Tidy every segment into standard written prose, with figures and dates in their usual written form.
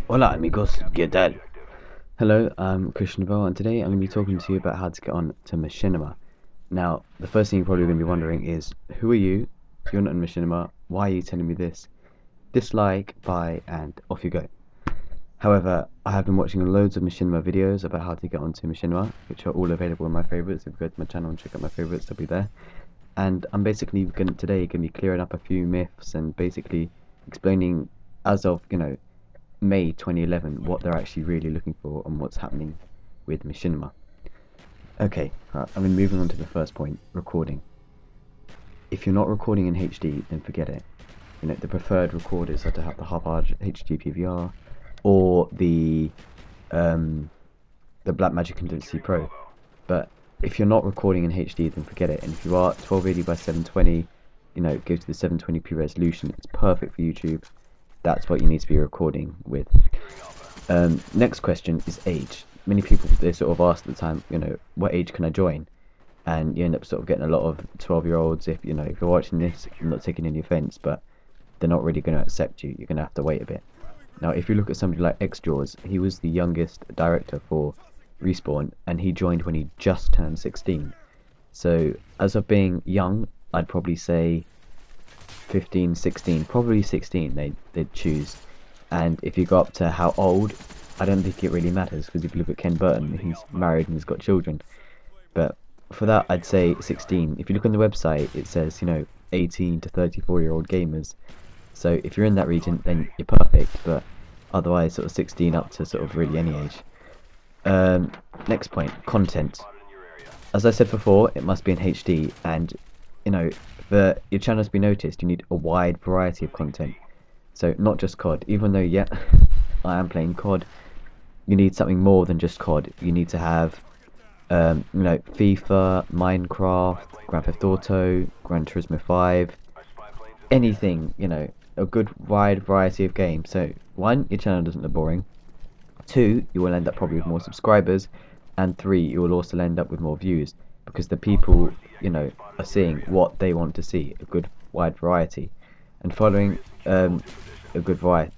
Hola amigos, ¿qué tal? Hello, I'm Christian and today I'm going to be talking to you about how to get on to Machinima. Now, the first thing you're probably going to be wondering is, who are you? You're not in Machinima, why are you telling me this? Dislike, buy, and off you go. However, I have been watching loads of Machinima videos about how to get onto Machinima, which are all available in my favourites. If you go to my channel and check out my favourites, they'll be there. And I'm basically today going to be clearing up a few myths and basically explaining, as of, May 2011, what they're actually really looking for and what's happening with Machinima. Okay, right, I'm moving on to the first point, recording. If you're not recording in HD, then forget it. The preferred recorders are to have the Harvard HD PVR or the Blackmagic Intensity Pro. But if you're not recording in HD, then forget it. And if you are, 1280 by 720, go to the 720p resolution. It's perfect for YouTube. That's what you need to be recording with. Next question is age. Many people, they sort of ask at the time, what age can I join? And you end up sort of getting a lot of 12-year-olds. If if you're watching this, I'm not taking any offense, but they're not really going to accept you. You're going to have to wait a bit. Now, if you look at somebody like XJaws, he was the youngest director for Respawn, and he joined when he just turned 16. So, as of being young, I'd probably say 15, 16, probably 16 they'd choose. And if you go up to how old, I don't think it really matters, because if you look at Ken Burton, he's married and he's got children. But for that, I'd say 16. If you look on the website, it says, 18 to 34-year-old gamers. So if you're in that region, then you're perfect, but otherwise sort of 16 up to sort of really any age. Next point, content. As I said before, it must be in HD, and for your channel to be noticed, you need a wide variety of content. So not just COD, even though, yeah, I am playing COD, you need something more than just COD. You need to have, FIFA, Minecraft, Grand Theft Auto, Gran Turismo 5, anything, a good wide variety of games. So, one, your channel doesn't look boring. Two, you will end up probably with more subscribers. And three, you will also end up with more views, because the people, are seeing what they want to see, a good wide variety. And following a good wide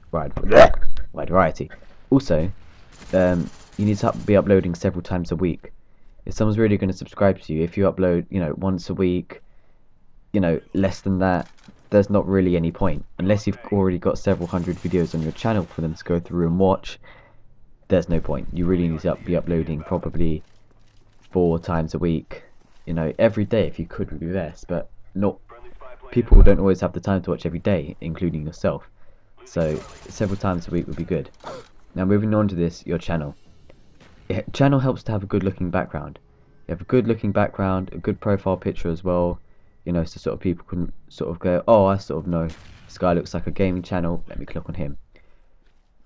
variety. Also, you need to be uploading several times a week. If someone's really going to subscribe to you, if you upload, once a week, less than that, there's not really any point. Unless you've already got several hundred videos on your channel for them to go through and watch, there's no point. You really need to be uploading probably 4 times a week. Every day if you could would be best, but not. People don't always have the time to watch every day, including yourself. So several times a week would be good. Now moving on to this, your channel. Your channel helps to have a good looking background. You have a good looking background, a good profile picture as well. So sort of people can sort of go, oh, I sort of know this guy looks like a gaming channel, let me click on him.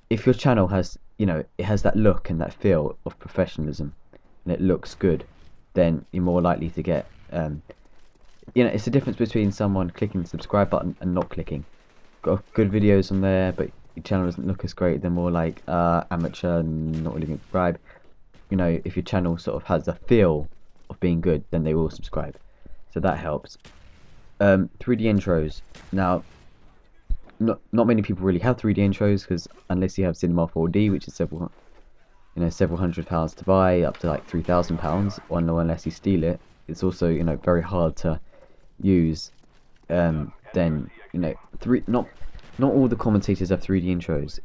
If your channel has, it has that look and that feel of professionalism, and it looks good, then you're more likely to get, it's the difference between someone clicking the subscribe button and not clicking. Got good videos on there, but your channel doesn't look as great, they're more like amateur, not really going to subscribe. If your channel sort of has a feel of being good, then they will subscribe. So that helps. 3D intros. Now, not many people really have 3D intros, because unless you have Cinema 4D, which is several £100 to buy, up to like £3,000, or unless you steal it, it's also very hard to use. Then not all the commentators have 3D intros.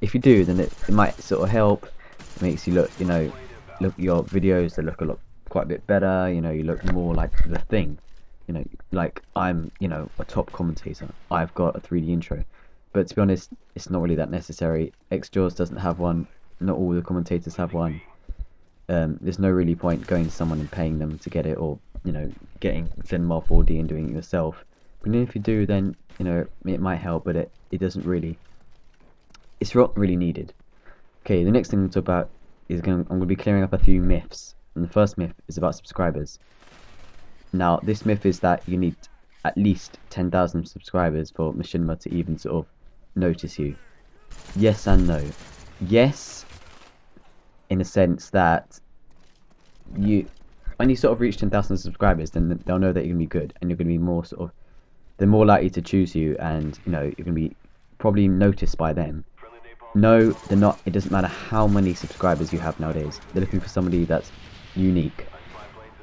If you do, then it might sort of help. It makes you look look at your videos, they look quite a bit better. You look more like the thing. Like I'm a top commentator, I've got a 3D intro. But to be honest, it's not really that necessary. XJaws doesn't have one, not all the commentators have one. There's no really point going to someone and paying them to get it, or getting Cinema 4D and doing it yourself. But if you do, then it might help, but it doesn't really, it's not really needed. Okay, the next thing to talk about is I'm going to be clearing up a few myths, and the first myth is about subscribers. Now, this myth is that you need at least 10,000 subscribers for Machinima to even sort of notice you. Yes and no. Yes, in a sense that when you sort of reach 10,000 subscribers, then they'll know that you're going to be good, and you're going to be more sort of, they're more likely to choose you, and you're going to be probably noticed by them. No, they're not. It doesn't matter how many subscribers you have nowadays. They're looking for somebody that's unique.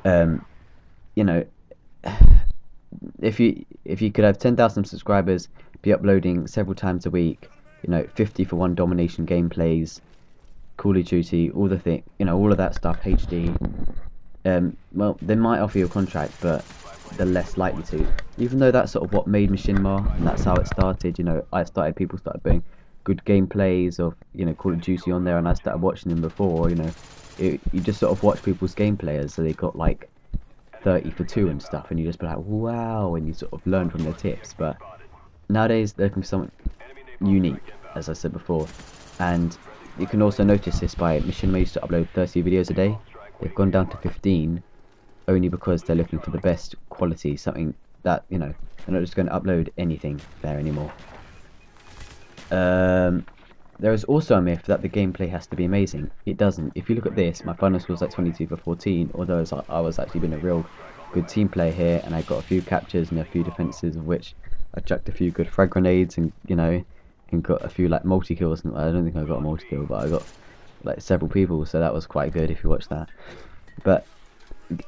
Um, you know, if you could have 10,000 subscribers, be uploading several times a week, 50 for one domination gameplays, Call of Duty, all the thing, all of that stuff, HD. Well, they might offer you a contract, but they're less likely to. Even though that's sort of what made Machinima, and that's how it started. People started doing good gameplays of, Call of Duty on there, and I started watching them before. You just sort of watch people's gameplayers, so they got like 30 for 2 and stuff, and you just be like, wow, and you sort of learn from their tips. But nowadays, they're looking for something unique, as I said before, and you can also notice this by Machinima used to upload 30 videos a day. They've gone down to 15 only because they're looking for the best quality, something that, they're not just going to upload anything there anymore. There is also a myth that the gameplay has to be amazing. It doesn't. If you look at this, my final score was like 22 for 14, although I was actually being a real good team player here, and I got a few captures and a few defenses, of which I chucked a few good frag grenades, and and got a few like multi-kills. I don't think I got a multi-kill, but I got like several people, so that was quite good if you watch that. But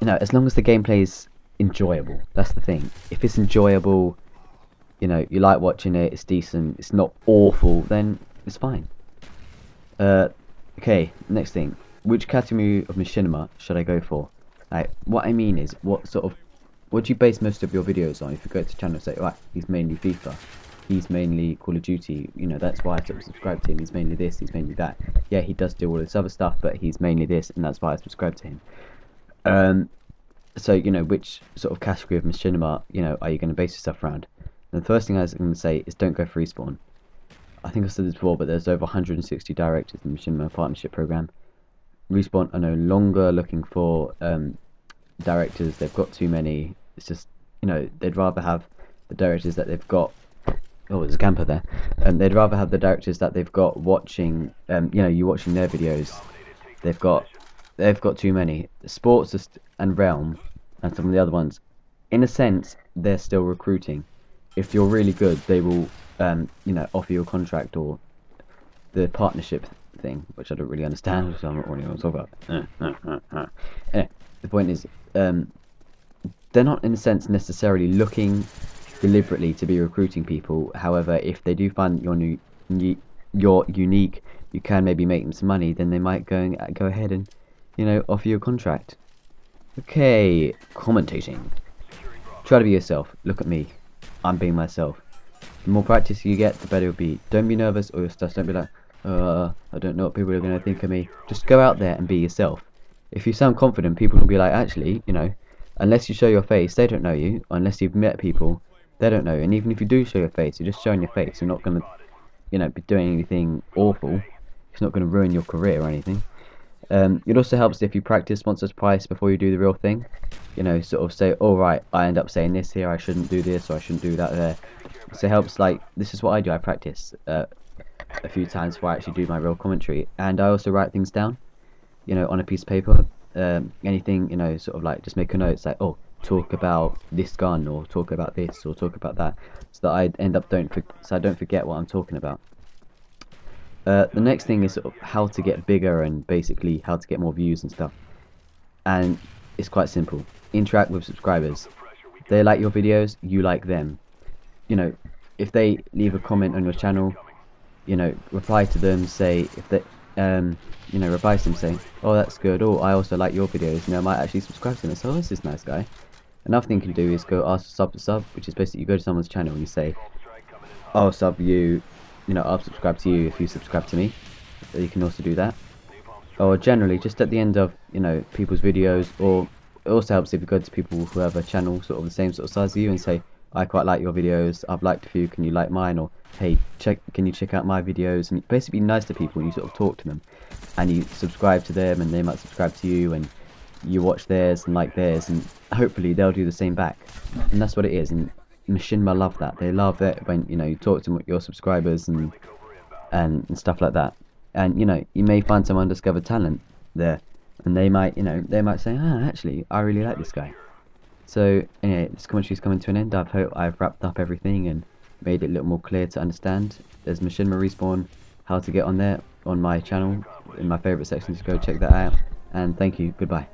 as long as the gameplay is enjoyable, that's the thing. If it's enjoyable, you like watching it, it's decent, it's not awful, then it's fine. Okay, next thing. Which category of Machinima should I go for? What I mean is, what do you base most of your videos on? If you go to the channel and say, right, he's mainly FIFA, he's mainly Call of Duty, that's why I sort of subscribe to him, he's mainly this, he's mainly that. Yeah, he does do all this other stuff, but he's mainly this, and that's why I subscribe to him. So, which sort of category of Machinima, are you going to base yourself around? And the first thing I was going to say is don't go for respawn. I think I've said this before, but there's over 160 directors in the Machinima Partnership Program. Respawn are no longer looking for directors. They've got too many. It's just, they'd rather have the directors that they've got. Oh, there's a camper there. They'd rather have the directors that they've got watching, you watching their videos. They've got too many. Sports and Realm and some of the other ones, in a sense, they're still recruiting. If you're really good, they will offer you a contract, or the partnership thing, which I don't really understand, so I'm not really going to talk about. Anyway, the point is, they're not in a sense necessarily looking deliberately to be recruiting people. However, if they do find you're unique, you can maybe make them some money, then they might go ahead and offer you a contract. Okay, commentating. Try to be yourself. Look at me, I'm being myself. The more practice you get, the better it'll be. Don't be nervous or your stuff. Don't be like, I don't know what people are going to think of me. Just go out there and be yourself. If you sound confident, people will be like, actually, unless you show your face, they don't know you. Unless you've met people, they don't know you. And even if you do show your face, you're just showing your face. You're not going to, be doing anything awful. It's not going to ruin your career or anything. It also helps if you practice once or twice before you do the real thing. Sort of say, all right, I end up saying this here, I shouldn't do this, or I shouldn't do that there. So it helps, like, this is what I do. I practice a few times before I actually do my real commentary. And I also write things down, on a piece of paper. Anything, sort of like, just make a note. It's like, oh, talk about this gun, or talk about this, or talk about that. So that I end up so I don't forget what I'm talking about. The next thing is sort of how to get bigger, and basically how to get more views and stuff. And it's quite simple. Interact with subscribers. They like your videos, you like them. If they leave a comment on your channel, reply to them, say, if they reply to them saying, oh, that's good, oh, I also like your videos, I might actually subscribe to them and say, oh, this is nice guy. Another thing you can do is go ask for sub to sub, which is basically you go to someone's channel and you say, I'll sub you, I'll subscribe to you if you subscribe to me. So you can also do that. Or generally, just at the end of, people's videos, or it also helps if you go to people who have a channel sort of the same sort of size as you and say, I quite like your videos, I've liked a few, can you like mine? Or, hey, can you check out my videos? And basically be nice to people, and you sort of talk to them. And you subscribe to them, and they might subscribe to you, and you watch theirs and like theirs, and hopefully they'll do the same back. And that's what it is. And Machinima love that. They love it when, you talk to your subscribers and stuff like that. And, you may find some undiscovered talent there. And they might, say, actually, I really like this guy. So, anyway, this commentary is coming to an end. I've wrapped up everything and made it a little more clear to understand. There's Machinima Respawn, how to get on there on my channel in my favorite section. Just go check that out. And thank you. Goodbye.